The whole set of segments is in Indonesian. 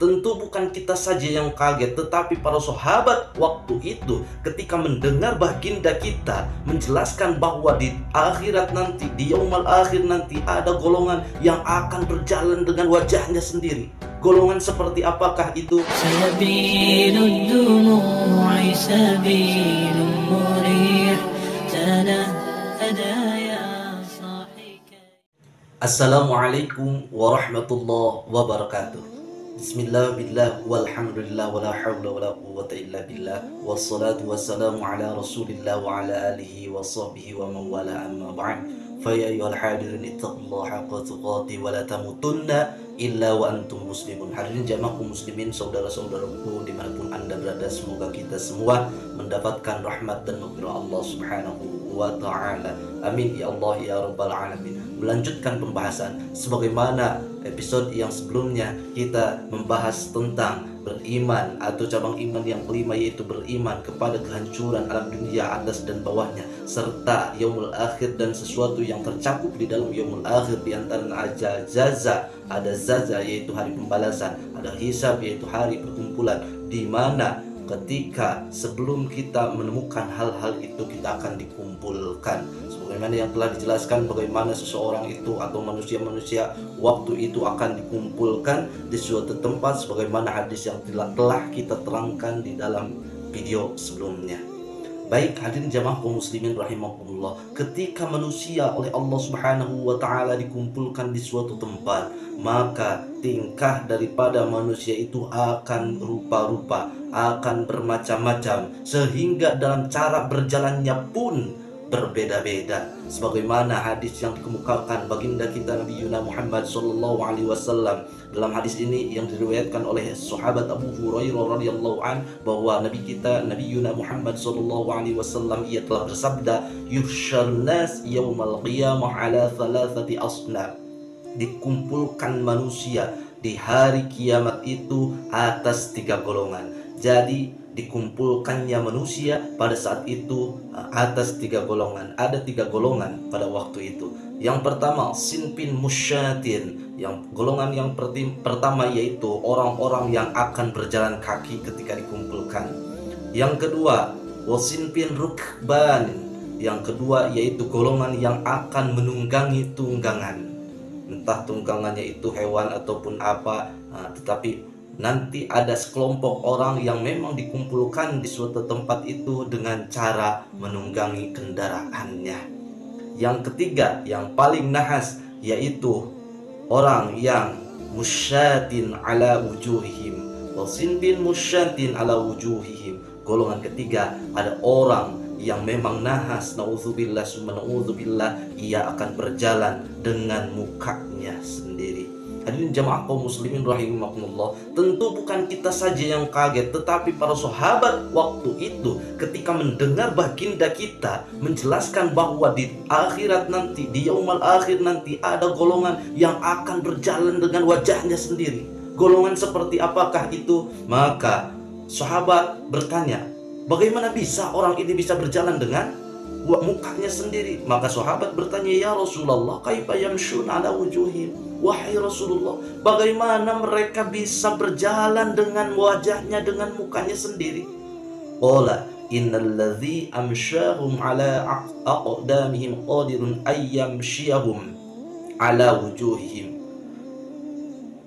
Tentu bukan kita saja yang kaget, tetapi para sahabat waktu itu ketika mendengar baginda kita menjelaskan bahwa di akhirat nanti, di yaumul akhir nanti, ada golongan yang akan berjalan dengan wajahnya sendiri. Golongan seperti apakah itu? Assalamualaikum warahmatullahi wabarakatuh. Bismillah billah walhamdulillah wala hawla wala quwwata illa billah wassalatu wassalamu ala rasulillah wa ala alihi wa sahbihi wa man wala amma ba'd. Fa ya ayyuhal hadirin ittaqullaha haqqa tuqatih wa la tamutunna illa wa antum muslimun. Hadirin jamaah muslimin, saudara-saudaraku dimanapun anda berada, semoga kita semua mendapatkan rahmat dan maghfirah Allah subhanahu wa ta'ala. Amin ya Allah ya rabbal alamin. Melanjutkan pembahasan sebagaimana episode yang sebelumnya, kita membahas tentang beriman atau cabang iman yang kelima, yaitu beriman kepada kehancuran alam dunia atas dan bawahnya, serta yaumul akhir dan sesuatu yang tercakup di dalam yaumul akhir, di antara ada zaza yaitu hari pembalasan, ada hisab yaitu hari perkumpulan, di mana ketika sebelum kita menemukan hal-hal itu kita akan dikumpulkan. Sebagaimana yang telah dijelaskan bagaimana seseorang itu atau manusia-manusia waktu itu akan dikumpulkan di suatu tempat, sebagaimana hadis yang telah kita terangkan di dalam video sebelumnya. Baik hadirin jamaah kaum muslimin rahimakumullah, ketika manusia oleh Allah subhanahu wa ta'ala dikumpulkan di suatu tempat, maka tingkah daripada manusia itu akan rupa-rupa, akan bermacam-macam, sehingga dalam cara berjalannya pun berbeda-beda. Sebagaimana hadis yang dikemukakan baginda kita Nabi Muhammad SAW. Dalam hadis ini yang diriwayatkan oleh sahabat Abu Hurairah radhiyallahu an, bahwa Nabi kita Nabi Muhammad SAW ia telah bersabda, yuhsyarun nas yaumal qiyamah ala thalathati asnaf. Dikumpulkan manusia di hari kiamat itu atas 3 golongan. Jadi dikumpulkannya manusia pada saat itu atas 3 golongan. Ada 3 golongan pada waktu itu. Yang pertama sinpin musyatin, yang golongan yang pertama yaitu orang-orang yang akan berjalan kaki ketika dikumpulkan. Yang kedua wasinpin rukban, yang kedua yaitu golongan yang akan menunggangi tunggangan, entah tunggangannya itu hewan ataupun apa, tetapi nanti ada sekelompok orang yang memang dikumpulkan di suatu tempat itu dengan cara menunggangi kendaraannya. Yang ketiga, yang paling nahas, yaitu orang yang musyatin ala wujuhihim, wasinbin musyatin ala wujuhihim. Golongan ketiga, ada orang yang memang nahas, na'udzubillah summa na'udzubillah, ia akan berjalan dengan mukanya sendiri. Hadirin jamaah kaum muslimin rahimakumullah, tentu bukan kita saja yang kaget, tetapi para sahabat waktu itu ketika mendengar baginda kita menjelaskan bahwa di akhirat nanti, di yaumul akhir nanti, ada golongan yang akan berjalan dengan wajahnya sendiri. Golongan seperti apakah itu? Maka sahabat bertanya, bagaimana bisa orang ini bisa berjalan dengan mukanya sendiri? Maka sahabat bertanya, ya Rasulullah, kaifa yamshun ala wujuhim? Wahai Rasulullah, bagaimana mereka bisa berjalan dengan wajahnya, dengan mukanya sendiri? Qala innalladzi amsyahum ala aqdamihim qadirun ayyamshiyahum ala wujuhihim.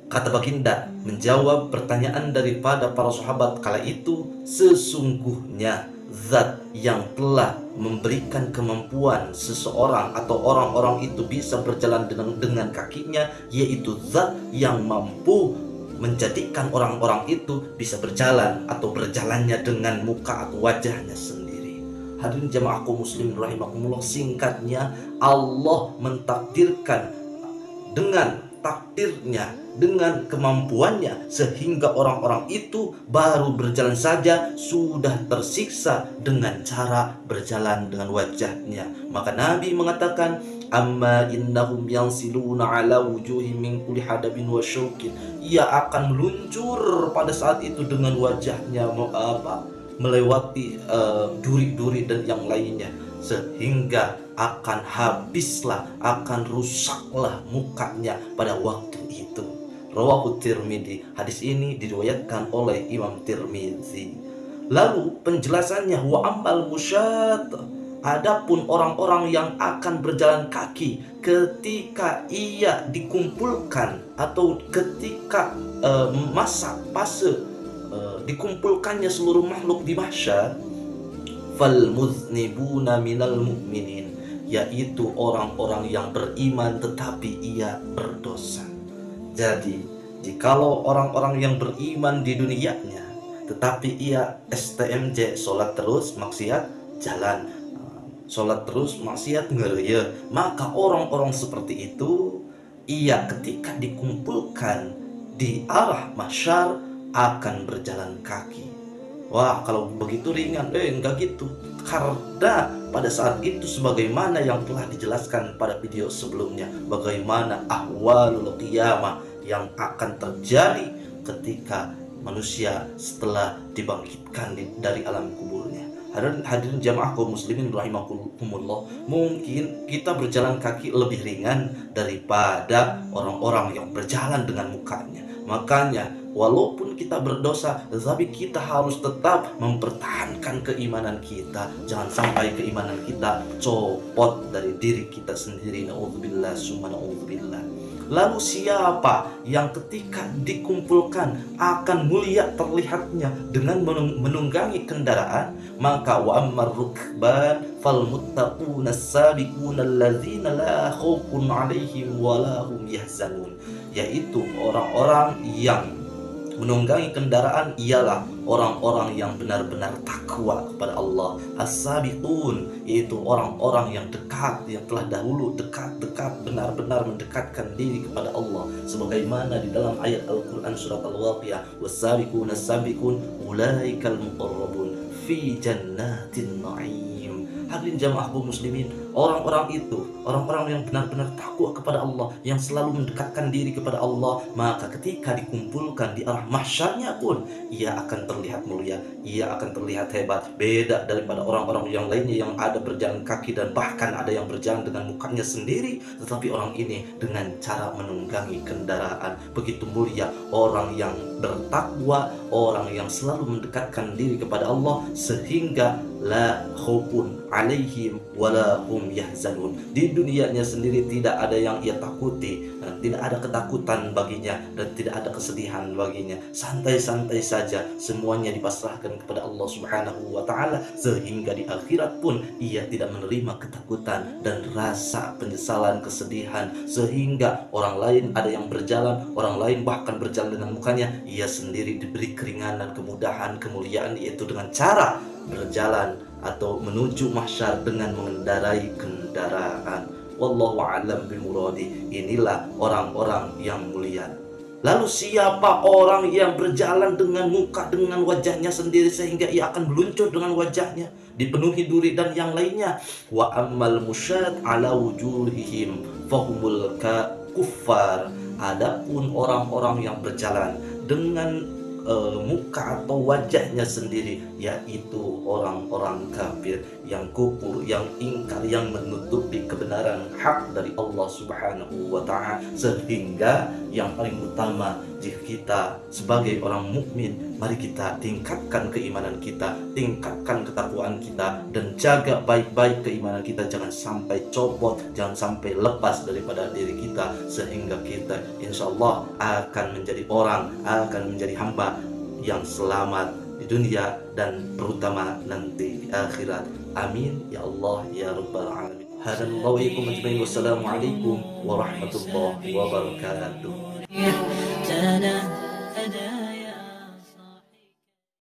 Kata baginda menjawab pertanyaan daripada para sahabat kala itu, sesungguhnya zat yang telah memberikan kemampuan seseorang atau orang-orang itu bisa berjalan dengan kakinya, yaitu zat yang mampu menjadikan orang-orang itu bisa berjalan atau berjalannya dengan muka atau wajahnya sendiri. Hadirin jamaah kaum muslimin rahimakumullah, singkatnya Allah mentakdirkan dengan takdirnya, dengan kemampuannya, sehingga orang-orang itu baru berjalan saja sudah tersiksa dengan cara berjalan dengan wajahnya. Maka Nabi mengatakan, amma innahum yansiluna ala wujuhim min kulli hadabin wa syaukin. Ia akan meluncur pada saat itu dengan wajahnya melewati duri-duri dan yang lainnya, sehingga akan habislah, akan rusaklah mukanya pada waktu itu. Rawahu Tirmidzi. Hadis ini diriwayatkan oleh Imam Tirmidzi. Lalu penjelasannya, wa ammal musyat, adapun orang-orang yang akan berjalan kaki ketika ia dikumpulkan atau ketika masa fase dikumpulkannya seluruh makhluk di mahsyar, fal muznibuna minal mu'minin, yaitu orang-orang yang beriman tetapi ia berdosa. Jadi jikalau orang-orang yang beriman di dunianya tetapi ia STMJ, sholat terus maksiat jalan, sholat terus maksiat ngeraya, maka orang-orang seperti itu ia ketika dikumpulkan di arah mahsyar akan berjalan kaki. Wah, kalau begitu ringan. Enggak gitu. Karena pada saat itu sebagaimana yang telah dijelaskan pada video sebelumnya, bagaimana ahwalul qiyamah yang akan terjadi ketika manusia setelah dibangkitkan dari alam kuburnya. Hadirin jamaah kaum muslimin rahimakumullah, mungkin kita berjalan kaki lebih ringan daripada orang-orang yang berjalan dengan mukanya. Makanya walaupun kita berdosa, tetapi kita harus tetap mempertahankan keimanan kita. Jangan sampai keimanan kita copot dari diri kita sendiri. Na'udzubillah summa na'udzubillah. Lalu siapa yang ketika dikumpulkan akan mulia terlihatnya dengan menunggangi kendaraan? Maka wa ammar rukban fal muttaquna as-sabiquna alladzina la khaufun 'alaihim wa la hum yahzanun, yaitu orang-orang yang menunggangi kendaraan ialah orang-orang yang benar-benar takwa kepada Allah. As-sabiqun, yaitu orang-orang yang dekat, yang telah dahulu dekat-dekat, benar-benar mendekatkan diri kepada Allah. Sebagaimana di dalam ayat Al-Quran surat Al-Waqiah, was-sabiqun as-sabiqun ulaikal muqarrabun fi jannatin na'im. Hadirin jamaah kaum muslimin, orang-orang itu, orang-orang yang benar-benar takwa kepada Allah, yang selalu mendekatkan diri kepada Allah, maka ketika dikumpulkan di arah mahsyarnya pun ia akan terlihat mulia, ia akan terlihat hebat, beda daripada orang-orang yang lainnya yang ada berjalan kaki dan bahkan ada yang berjalan dengan mukanya sendiri, tetapi orang ini dengan cara menunggangi kendaraan. Begitu mulia orang yang bertakwa, orang yang selalu mendekatkan diri kepada Allah, sehingga la khaufun alaihim wala hum yahzanun. Di dunianya sendiri tidak ada yang ia takuti, tidak ada ketakutan baginya dan tidak ada kesedihan baginya. Santai-santai saja, semuanya dipasrahkan kepada Allah Subhanahu wa taala, sehingga di akhirat pun ia tidak menerima ketakutan dan rasa penyesalan, kesedihan, sehingga orang lain ada yang berjalan, orang lain bahkan berjalan dengan mukanya, ia sendiri diberi keringanan, kemudahan, kemuliaan, yaitu dengan cara berjalan atau menuju mahsyar dengan mengendarai kendaraan. Wallahu a'lam bimuradi. Inilah orang-orang yang mulia. Lalu siapa orang yang berjalan dengan muka, dengan wajahnya sendiri sehingga ia akan meluncur dengan wajahnya dipenuhi duri dan yang lainnya? Wa ammal musyad ala wujuhihim fahumul kuffar. Adapun orang-orang yang berjalan dengan muka atau wajahnya sendiri, yaitu orang-orang kafir yang kufur, yang ingkar, yang menutupi kebenaran hak dari Allah Subhanahu wa ta'ala. Sehingga yang paling utama, jika kita sebagai orang mukmin, mari kita tingkatkan keimanan kita, tingkatkan ketakwaan kita, dan jaga baik-baik keimanan kita. Jangan sampai copot, jangan sampai lepas daripada diri kita, sehingga kita insya Allah akan menjadi orang, akan menjadi hamba yang selamat di dunia dan terutama nanti di akhirat. Amin ya Allah ya Rabbal Alamin. Wassalamualaikum warahmatullahi wabarakatuh.